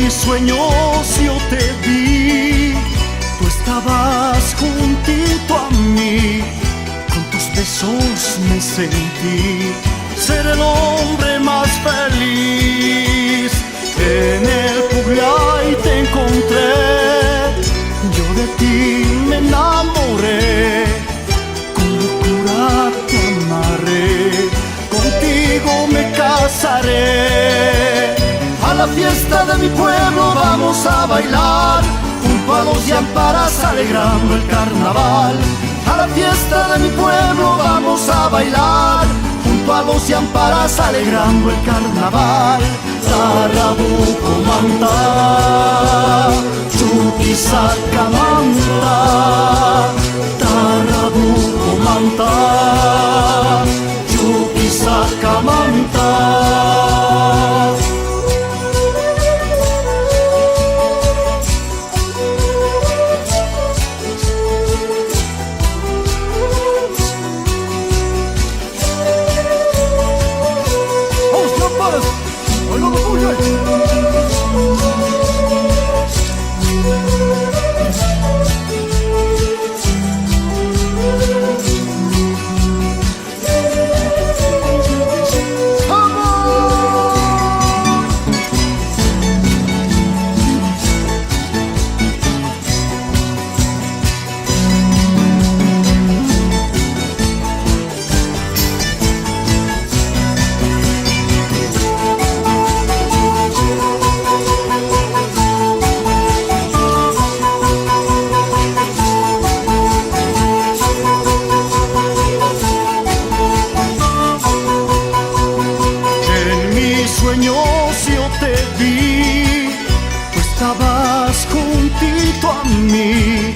Sueños yo te vi, tú estabas juntito a mí, con tus besos me sentí ser el hombre más feliz. En el Pugliay te encontré, yo de ti me enamoré, con locura te amaré, contigo me casaré. A la fiesta de mi pueblo vamos a bailar, junto a los llamparas alegrando el carnaval. A la fiesta de mi pueblo vamos a bailar, junto a los llamparas alegrando el carnaval. Tarabuco manta, Chuquisaca manta, Tarabuco manta, Chuquisaca manta. Sueños yo te vi, tú estabas juntito a mí,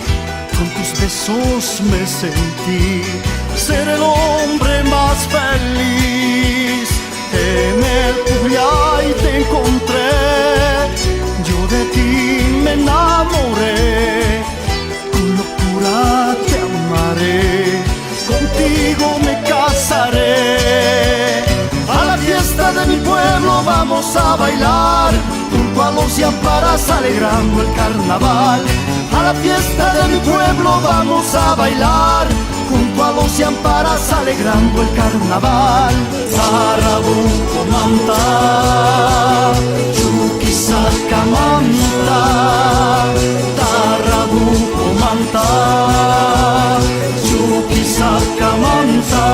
con tus besos me sentí ser el hombre más feliz. En el Pugliay te encontré, yo de ti me enamoré, con locura te amaré, contigo me casaré. A la fiesta de mi pueblo vamos a bailar, junto a los llamparas alegrando el carnaval. A la fiesta de mi pueblo vamos a bailar, junto a los llamparas alegrando el carnaval. Tarabuco manta, Chuquisaca manta, Tarabuco manta, Chuquisaca manta.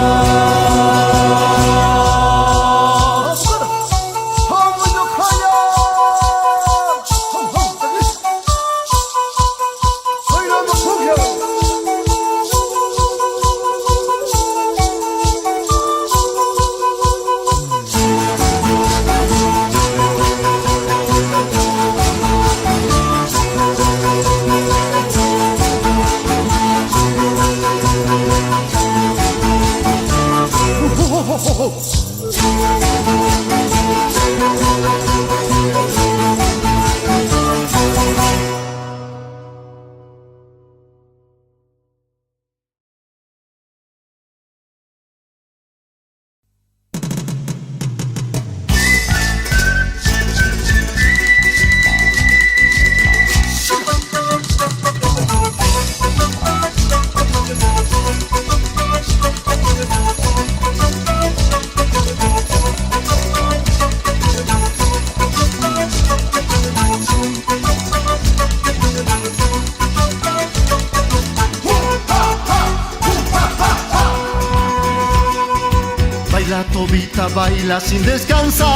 Baila tobita, baila sin descansar,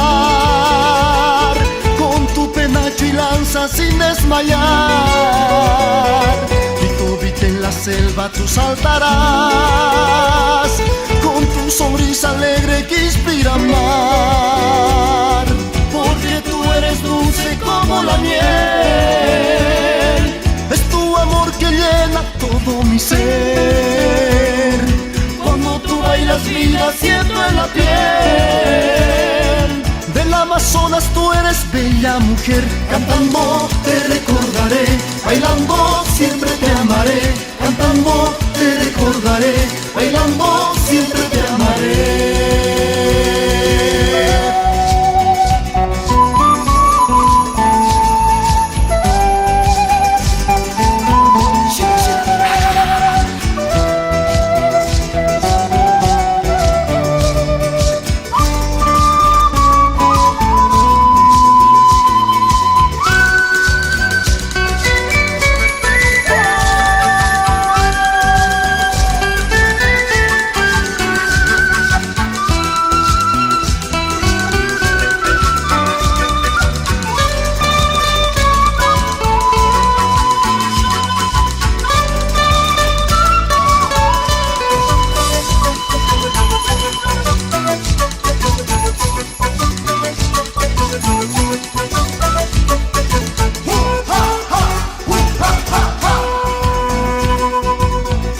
con tu penacho y lanza sin desmayar. Mi tobita en la selva tú saltarás, con tu sonrisa alegre que inspira amar. Porque tú eres dulce como la miel, bailas vida siento en la piel. Del Amazonas tú eres bella mujer, cantando te recordaré, bailando siempre te amaré, cantando te recordaré, bailando siempre te amaré.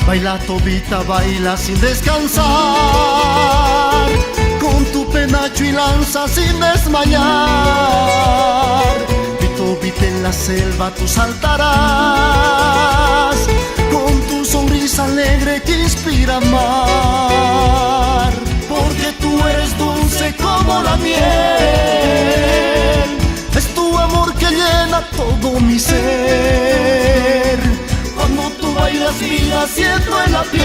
Baila tobita, baila sin descansar, con tu penacho y lanza sin desmayar. Mi tobita en la selva tú saltarás, con tu sonrisa alegre que inspira amar. Porque tú eres dulce como la miel, es tu amor que llena todo mi ser. Cuando tú bailas vida siento en la piel.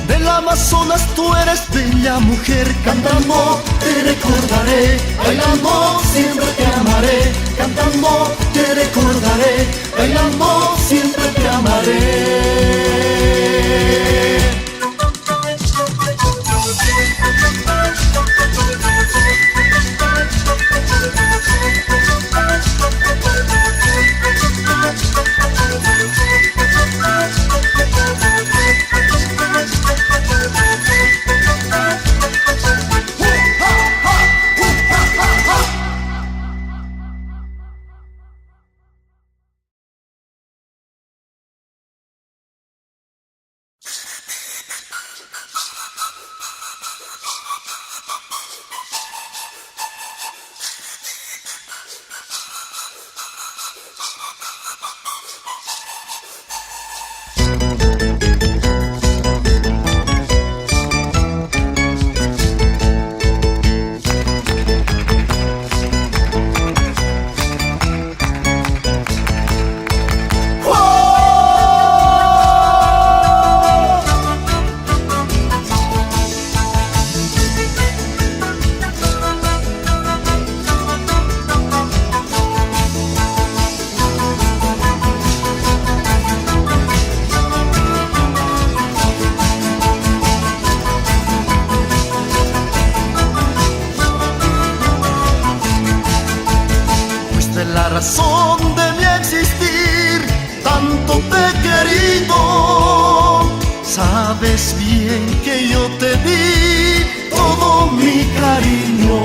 Del Amazonas tú eres bella mujer, cantando te recordaré, bailando siempre te amaré, cantando te recordaré, bailando siempre te amaré. Razón de mi existir, tanto te he querido. Sabes bien que yo te di todo mi cariño.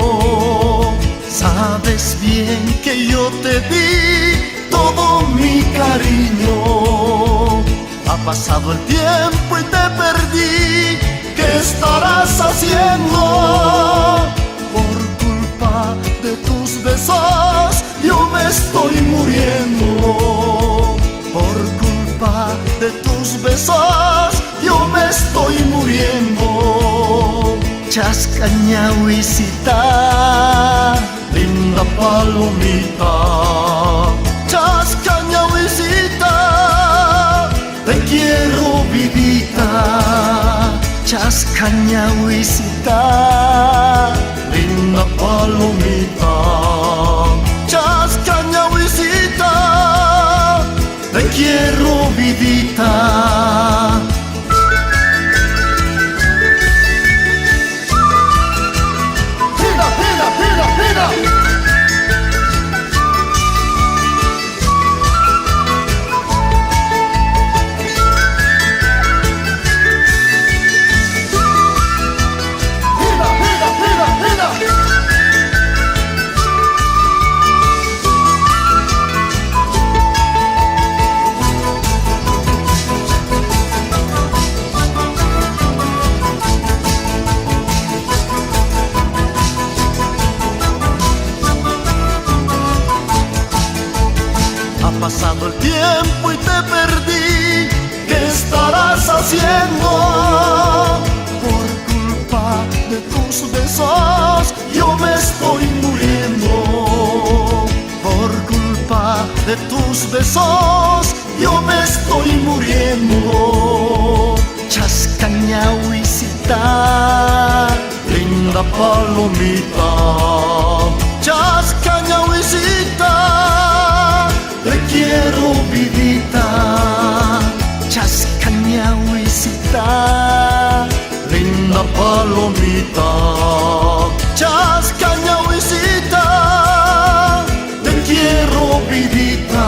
Sabes bien que yo te di todo mi cariño. Ha pasado el tiempo y te perdí. ¿Qué estarás haciendo? Por culpa de tus besos yo me estoy muriendo. Por culpa de tus besos yo me estoy muriendo. Chascañahuisita, linda palomita. Chascañahuisita, te quiero vidita. Chascañahuisita, linda palomita. Chascañahuisita, te quiero vidita. ¡Pida, pida, pida, pida! pasado el tiempo y te perdí. ¿Qué estarás haciendo? Por culpa de tus besos yo me estoy muriendo. Por culpa de tus besos yo me estoy muriendo. Chascañahuisita, linda palomita. Chascañahuisita, te quiero vidita. Chascañahuisita, linda palomita. Chascañahuisita, te quiero vidita.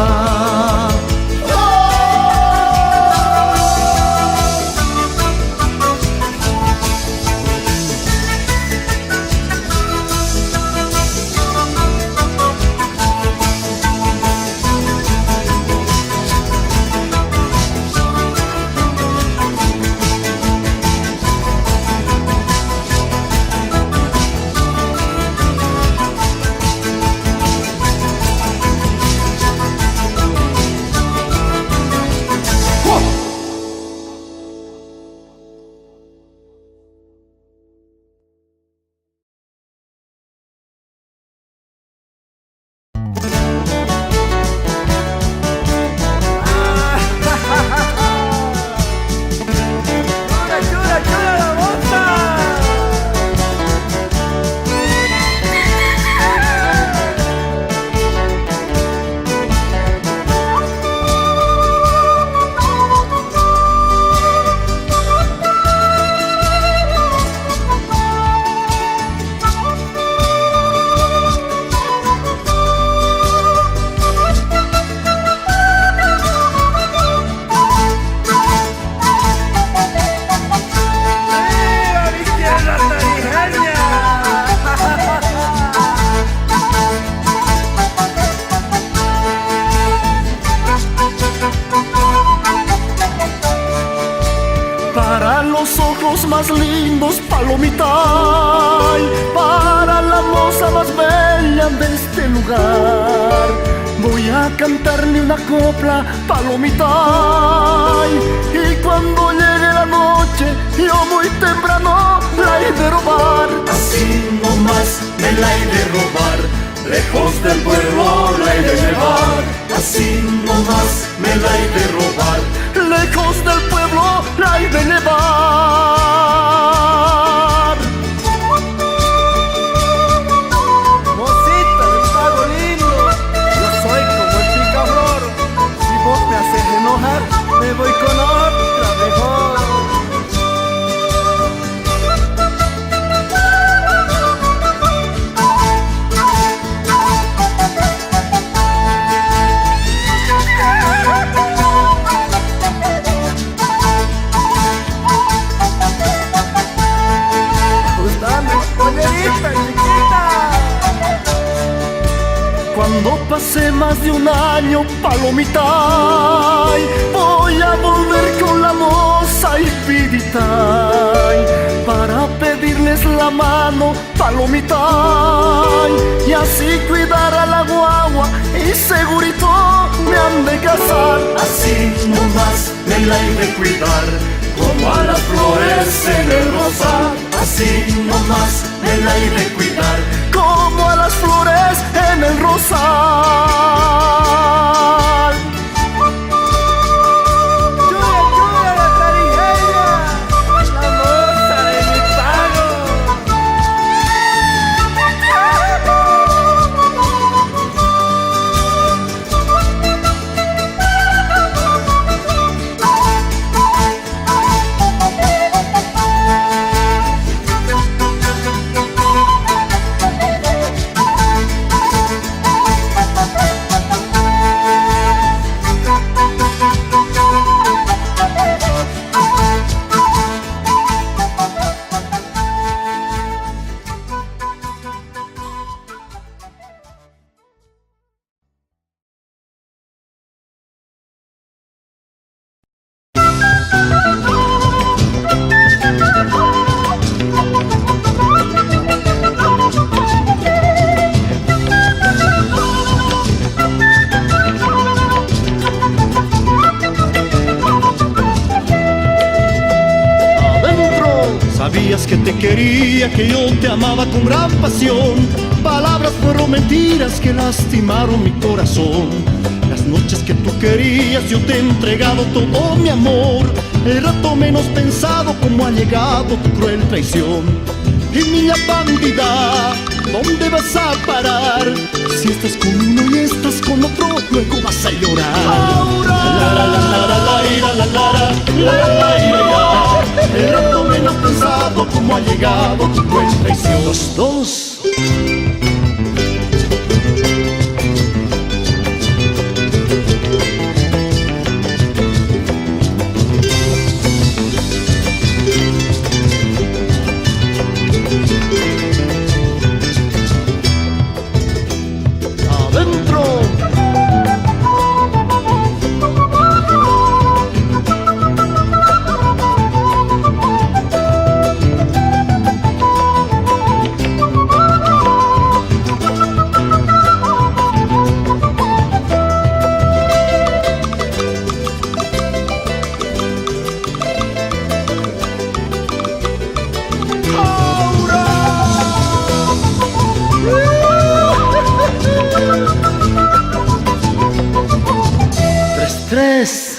Más lindos, palomita, para la moza más bella de este lugar. Voy a cantarle una copla, palomita, y cuando llegue la noche, yo muy temprano la he de robar. Así nomás me la he de robar, lejos del pueblo la he de llevar. Así nomás me la he de robar, lejos del pueblo la he de llevar. Mocita de pago lindo, yo soy como el picaflor. Si vos me haces enojar, me voy con otra mejor. Cuando pase más de un año, palomita, voy a volver con la moza y pidita, para pedirles la mano, palomita, y así cuidar a la guagua y segurito me han de casar. Así nomás me la he de cuidar, como a las flores en el rosal. Así nomás me la he de cuidar, como a las flores en el rosal. Chula la tarijeña, la moza de mi pago. quería, que yo te amaba con gran pasión. Palabras fueron mentiras que lastimaron mi corazón. Las noches que tú querías yo te he entregado todo mi amor. El rato menos pensado como ha llegado tu cruel traición. Y niña bandida, ¿dónde vas a parar? Si estás con uno y estás con otro, luego vas a llorar. El rato menos pensado como ha llegado tu cruel traición. Los dos. Tres.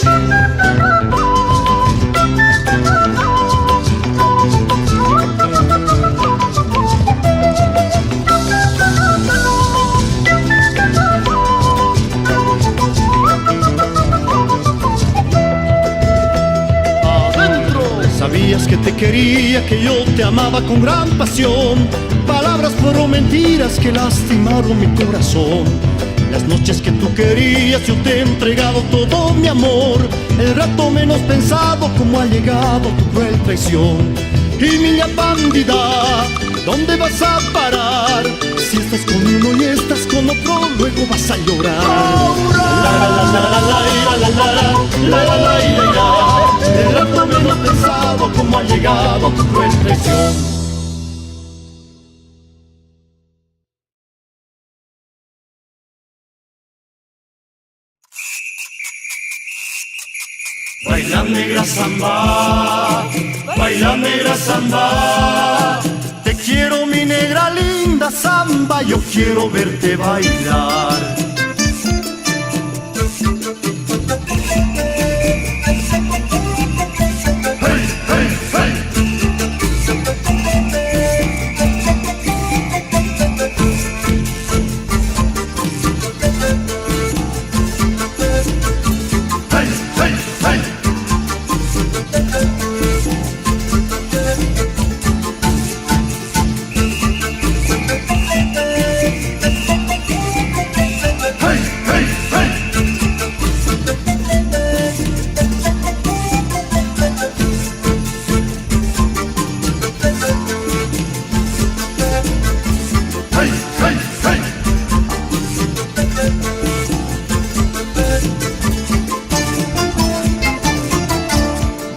Sabías que te quería, que yo te amaba con gran pasión. Palabras fueron mentiras que lastimaron mi corazón. Las noches que tú querías yo te he entregado todo mi amor. El rato menos pensado como ha llegado tu cruel traición. Y niña bandida, ¿dónde vas a parar? Si estás con uno y estás con otro, luego vas a llorar. El rato menos pensado como ha llegado tu cruel traición. Baila negra samba, baila negra samba. Te quiero mi negra linda samba, yo quiero verte bailar.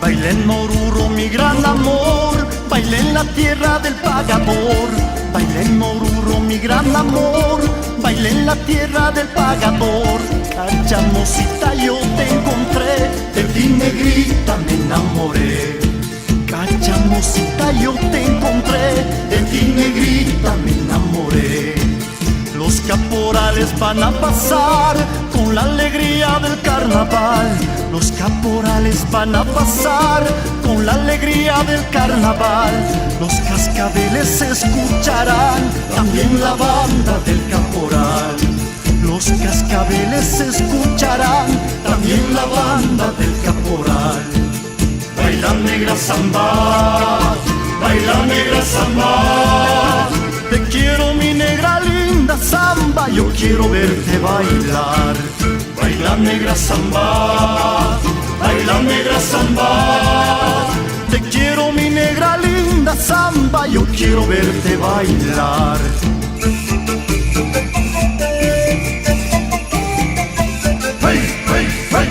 Bailé en Oruro mi gran amor, bailé en la tierra del pagador. Bailé en Oruro mi gran amor, bailé en la tierra del pagador. Cachamosita yo te encontré, de ti negrita me enamoré. Cachamosita yo te encontré, de ti negrita me enamoré. Los caporales van a pasar con la alegría del carnaval. Los caporales van a pasar con la alegría del carnaval. Los cascabeles se escucharán, también la banda del caporal. Los cascabeles se escucharán, también la banda del caporal. Baila negra samba, baila negra samba. Te quiero mi negra linda samba, yo quiero verte bailar. Baila negra samba, baila negra samba. Te quiero mi negra linda samba, yo quiero verte bailar. Hey, hey, hey.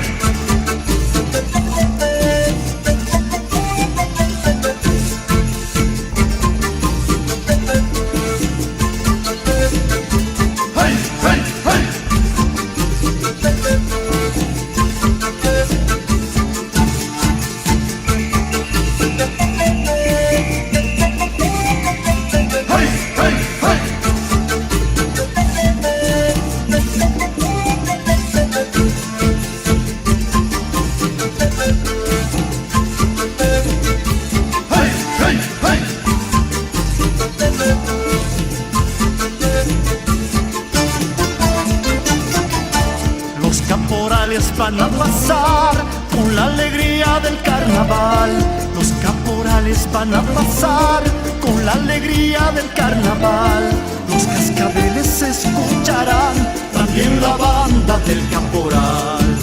Los caporales van a pasar con la alegría del carnaval. Los caporales van a pasar con la alegría del carnaval. Los cascabeles se escucharán, también la banda del caporal.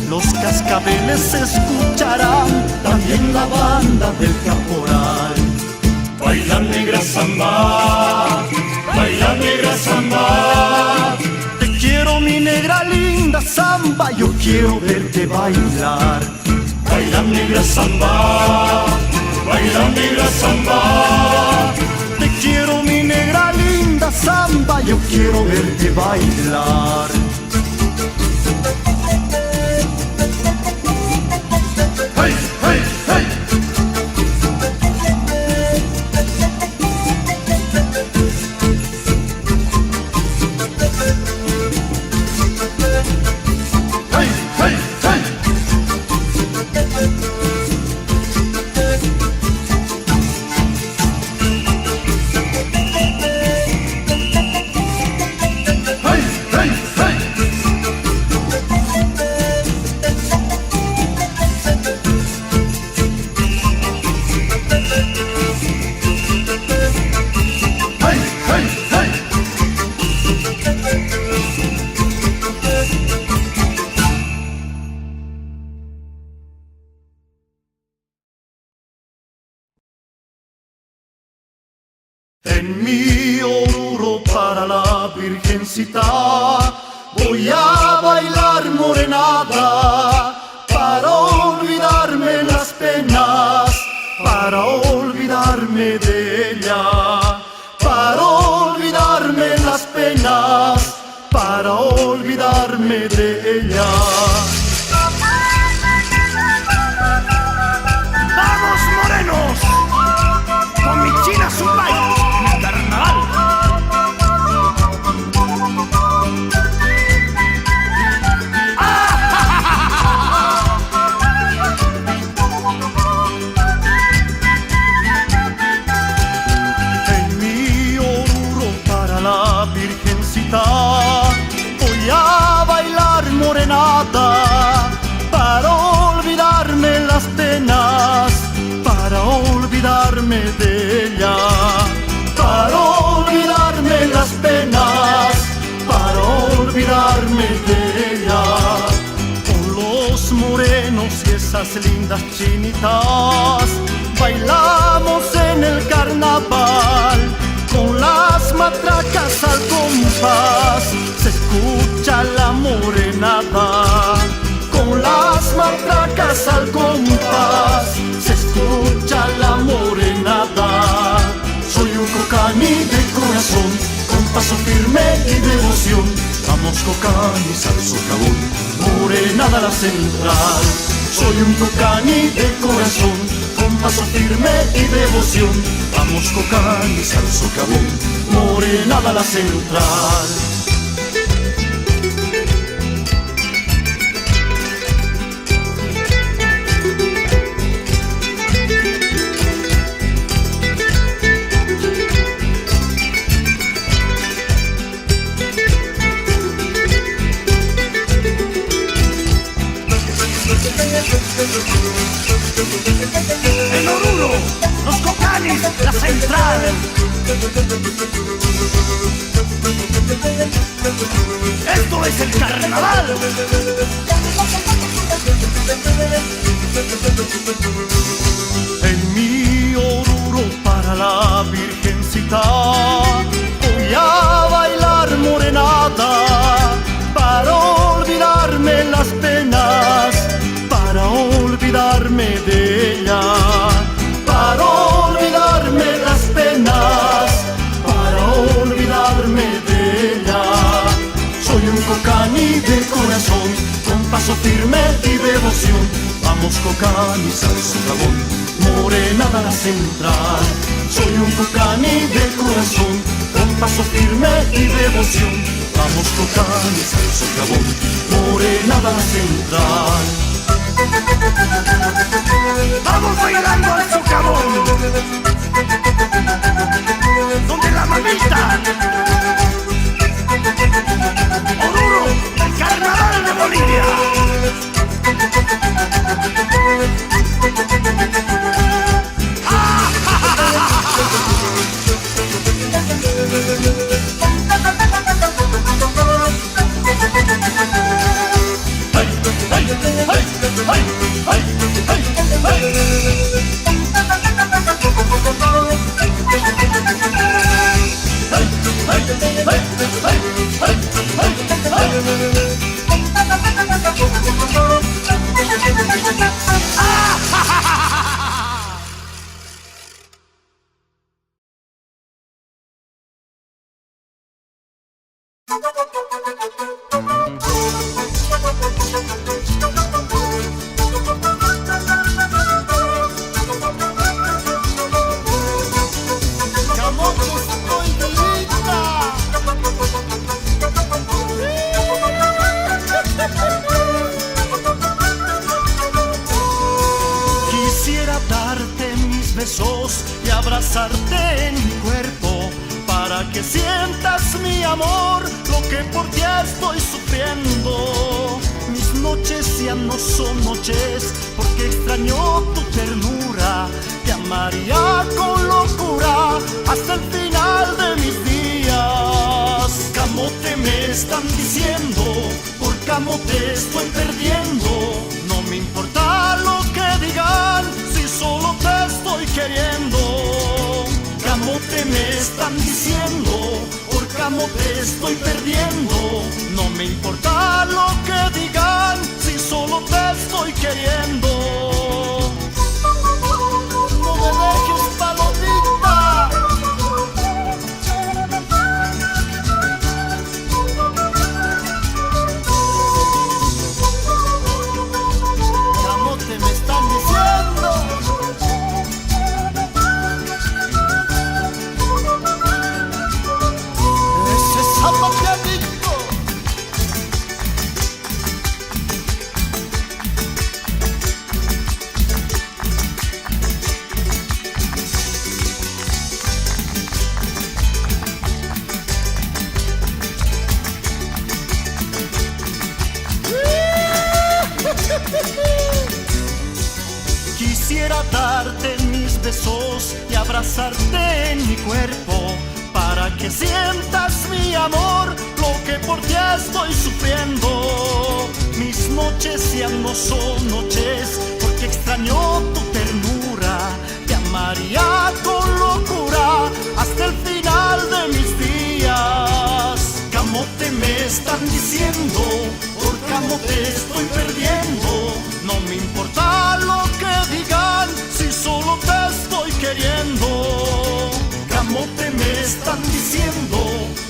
Los cascabeles se escucharán, también la banda del caporal. Baila negra samba, baila negra samba. Te quiero mi negra linda samba, yo quiero verte bailar. Baila negra samba, baila negra samba. Te quiero mi negra linda samba, yo quiero verte bailar. Hey, hey, hey. Hey, hey, hey. En mi oruro para la virgencita voy a bailar morenada para olvidarme las penas, para olvidarme de ella, para olvidarme las penas, para olvidarme de ella. ¡Vamos, morenos! Con mi china Supai en el carnaval. En mi oruro para la virgencita voy a bailar morenada para olvidarme las penas, para olvidarme de ella, para olvidarme las penas, para olvidarme de ella. Con los morenos y esas lindas chinitas bailamos en el carnaval, con las matracas al compás se escucha la morenada. Con las matracas al compás se escucha la morenada. Soy un cocani de corazón, con paso firme y devoción. Vamos cocanis al socavón, morenada la central. Soy un cocani de corazón, con paso firme y devoción. Vamos cocanis al socavón, morenada la central. En Oruro, los cocanis, la central. Esto es el carnaval. En mi Oruro para la virgencita voy a bailar morenada para olvidarme las penas, para olvidarme de ella, para olvidarme las penas, para olvidarme de ella. Soy un cocani de corazón, con paso firme y devoción. Vamos cocanis al socavón, morenada la central. Soy un cocani de corazón, con paso firme y devoción. Vamos cocanis al socavón, morenada la central. Vamos bailando al socavón, donde la mamita Oruro, el carnaval de Bolivia. Quisiera darte mis besos y abrazarte en mi cuerpo para que sientas mi amor, lo que por ti estoy sufriendo. Mis noches ya no son noches porque extraño tu ternura. Te amaría con locura hasta el final de mis días. Camote me están diciendo, por camote estoy perdiendo. No me importa lo que digan, si solo te estoy queriendo. Camote me están diciendo, por camote estoy perdiendo. No me importa lo que digan, si solo te estoy queriendo. No me dejes, palomita. Camote me están diciendo. Ese zapateadito. Quisiera darte mis besos y abrazarte en mi cuerpo para que sientas mi amor, lo que por ti estoy sufriendo. Mis noches ya no son noches porque extraño tu ternura. Te amaría con locura hasta el final de mis días. Camote me están diciendo, por camote estoy perdiendo. No me importa lo que digan, si solo te estoy queriendo. Camote me están diciendo,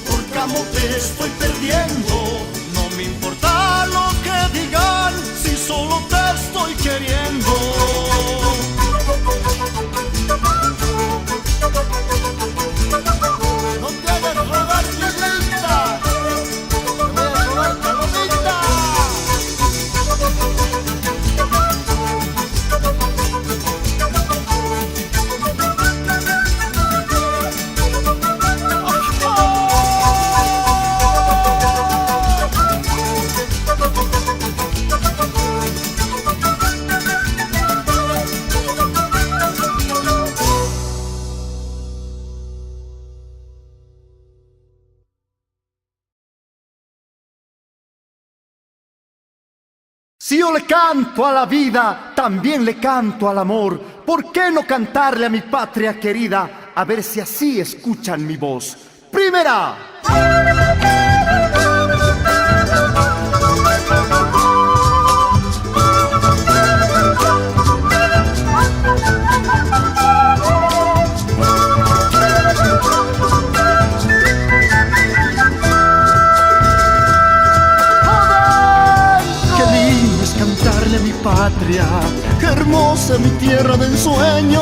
por camote estoy perdiendo. No me importa lo que digan, si solo te estoy queriendo. No te hagas rogar, niñita. No me hagas rogar, palomita. Si yo le canto a la vida, también le canto al amor. ¿Por qué no cantarle a mi patria querida? A ver si así escuchan mi voz. Primera. Cantarle a mi patria, qué hermosa mi tierra de ensueño.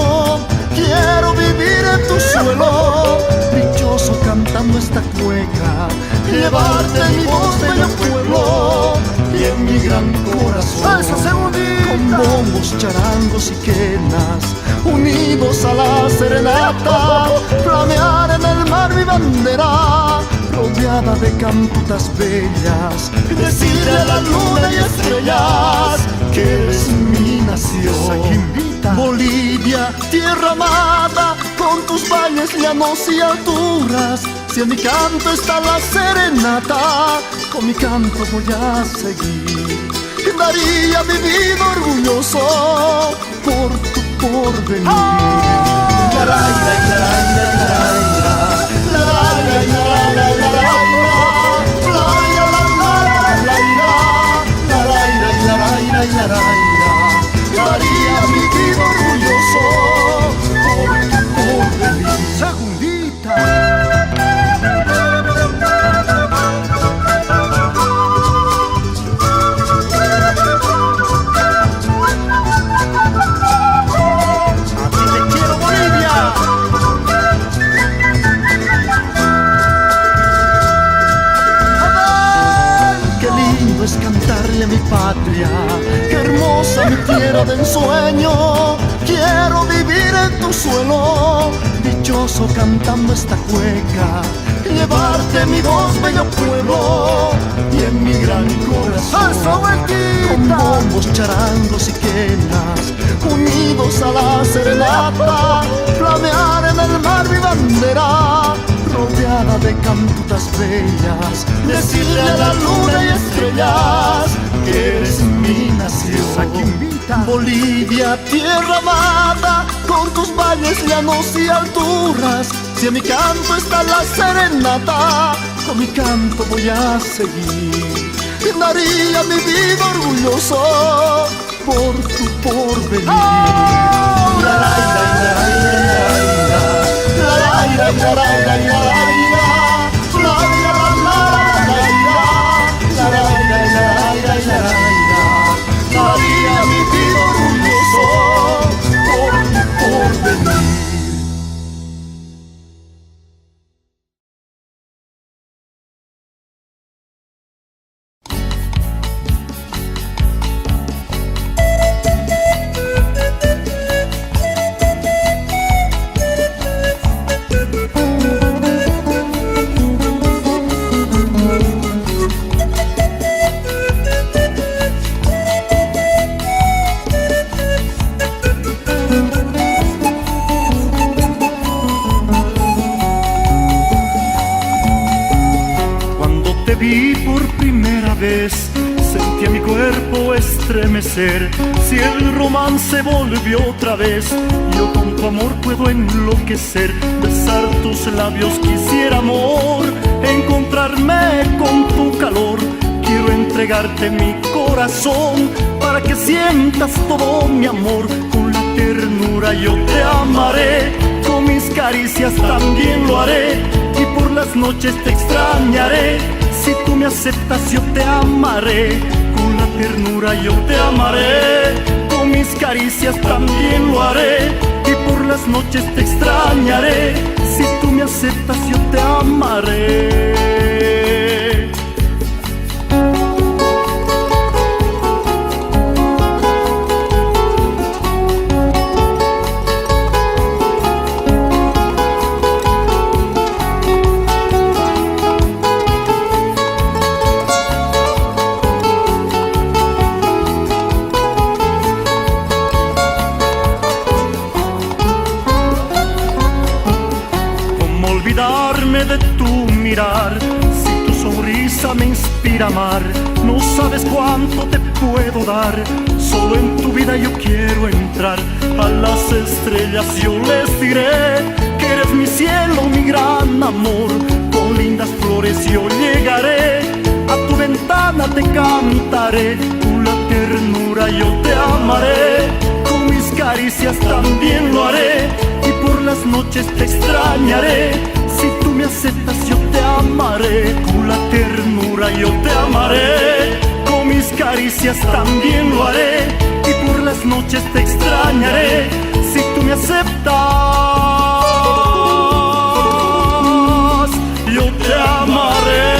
Quiero vivir en tu suelo, dichoso cantando esta cueca, llevarte mi voz bello pueblo y en mi gran corazón. Con bombos, charangos y quenas, unidos a la serenata, flamear en el mar mi bandera, rodeada de cantutas bellas, decirle a la luna y estrellas que eres mi nación. Bolivia, tierra amada, con tus valles, llanos y alturas, si en mi canto está la serenata, con mi canto voy a seguir. Daría mi vida orgulloso por tu porvenir. Daría mi vida orgulloso por tu porvenir. Segundita. Es cantarle a mi patria, qué hermosa mi tierra de ensueño. Quiero vivir en tu suelo, dichoso cantando esta cueca, llevarte mi voz, bello pueblo, y en mi gran corazón, con bombos, charangos y quenas, unidos a la serenata, flamear en el mar mi bandera, rodeada de cantutas bellas, decirle a la luna y estrellas que eres mi nación. Bolivia, tierra amada, con tus valles, llanos y alturas, si en mi canto está la serenata, con mi canto voy a seguir. Daría mi vida orgulloso por tu porvenir. Daría mi vida orgulloso por tu porvenir. Sentí a mi cuerpo estremecer. Si el romance volvió otra vez, yo con tu amor puedo enloquecer. Besar tus labios quisiera, amor, encontrarme con tu calor. Quiero entregarte mi corazón para que sientas todo mi amor. Con la ternura yo te amaré, con mis caricias también lo haré, y por las noches te extrañaré. Si tú me aceptas yo te amaré, con la ternura yo te amaré, con mis caricias también lo haré, y por las noches te extrañaré. Si tú me aceptas yo te amaré. De tu mirar, si tu sonrisa me inspira a amar, no sabes cuánto te puedo dar. Solo en tu vida yo quiero entrar. A las estrellas yo les diré que eres mi cielo, mi gran amor. Con lindas flores yo llegaré, a tu ventana te cantaré. Con la ternura yo te amaré, con mis caricias también lo haré, y por las noches te extrañaré. Si tú me aceptas yo te amaré, con la ternura yo te amaré, con mis caricias también lo haré, y por las noches te extrañaré. Si tú me aceptas yo te amaré.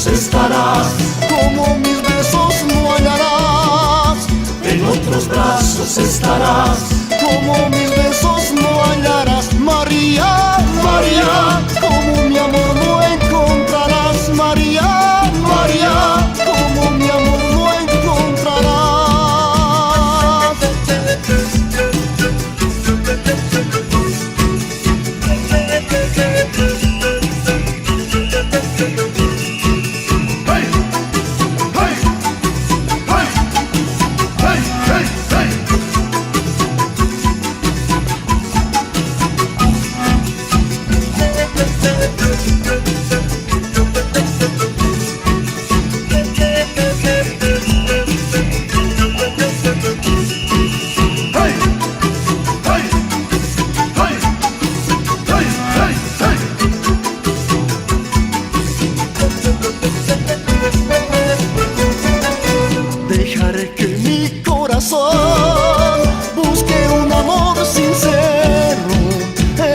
brazos estarás, como mis besos no hallarás. en otros brazos estarás, Como mis besos no hallarás, María, María. Como mi amor no encontrarás, María, María. Como mi amor no encontrarás. Dejaré que mi corazón busque un amor sincero.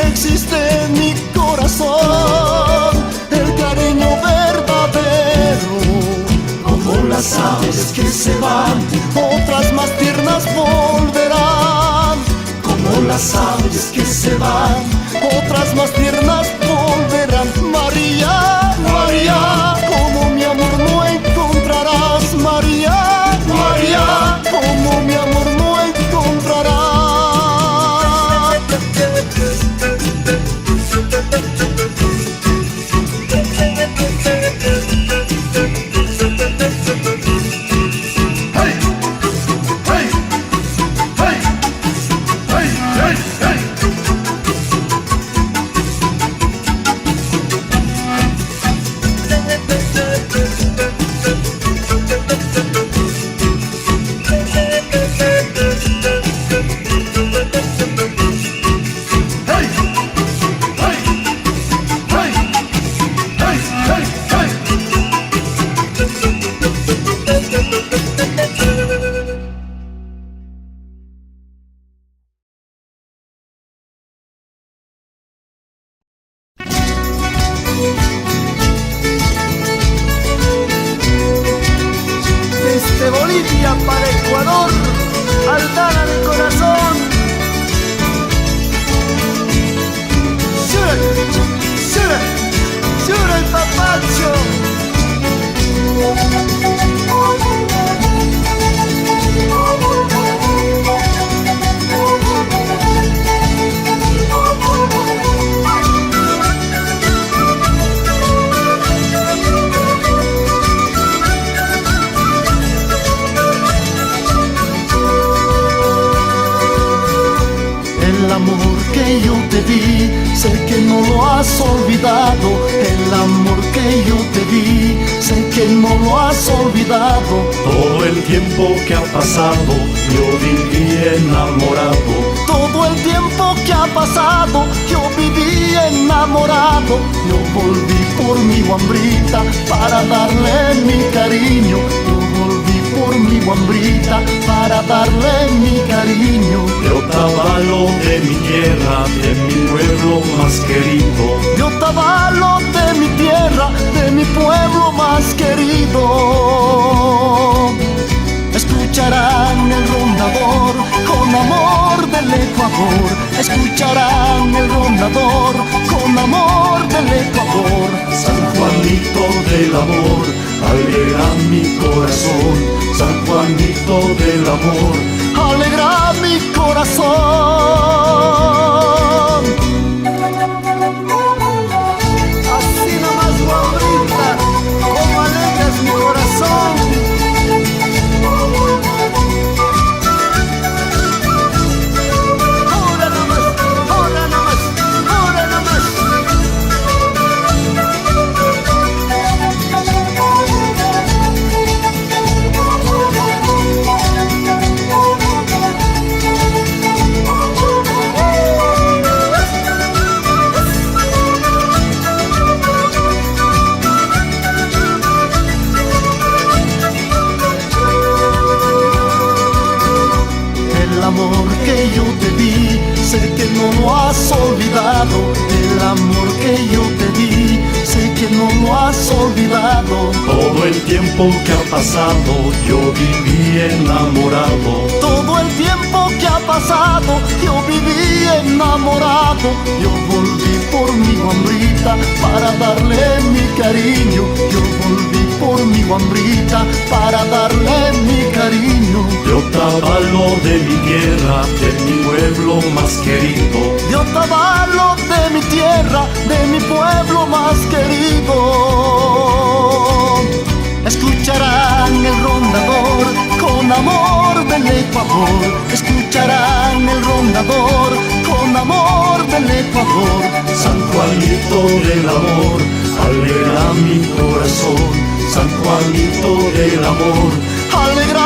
Existe en mi corazón el cariño verdadero. como las aves que se van, Otras más tiernas volverán. como las aves que se van, Otras más tiernas volverán. María, María. Como mi amor no encontrarás, María, María. Como mi amor no encontrarás. Desde Bolivia para Ecuador, Aldana de corazón. Shura, shura, shura el papacho. El amor que yo te di, sé que no lo has olvidado. El amor que yo te di, sé que no lo has olvidado. todo el tiempo que ha pasado, yo viví enamorado, Todo el tiempo que ha pasado, yo viví enamorado. Yo volví por mi guambrita para darle mi cariño. Yo volví por mi guambrita para darle mi cariño. yo tabalo de mi tierra, de mi pueblo más querido, Yo tabalo de mi tierra, de mi pueblo más querido. Escucharán el rondador con amor del Ecuador. Escucharán el rondador con amor del Ecuador. San Juanito del amor, alegra mi corazón, San Juanito del amor, Alegra mi corazón. Así nomás, guambrita, como alegras mi corazón. Ahora nomás, ahora nomás, ahora nomás. El amor que yo te di, sé que no lo has olvidado. El amor que yo te di, sé que no lo has olvidado. el tiempo que ha pasado yo viví enamorado. Todo el tiempo que ha pasado yo viví enamorado. Yo volví por mi guambrita para darle mi cariño. Yo volví por mi guambrita para darle mi cariño. De Otavalo, de mi tierra, de mi pueblo más querido. De Otavalo, de mi tierra, de mi pueblo más querido. Escucharán el rondador con amor del Ecuador. Escucharán el rondador con amor del Ecuador. San Juanito del amor, alegra mi corazón. San Juanito del amor, alegra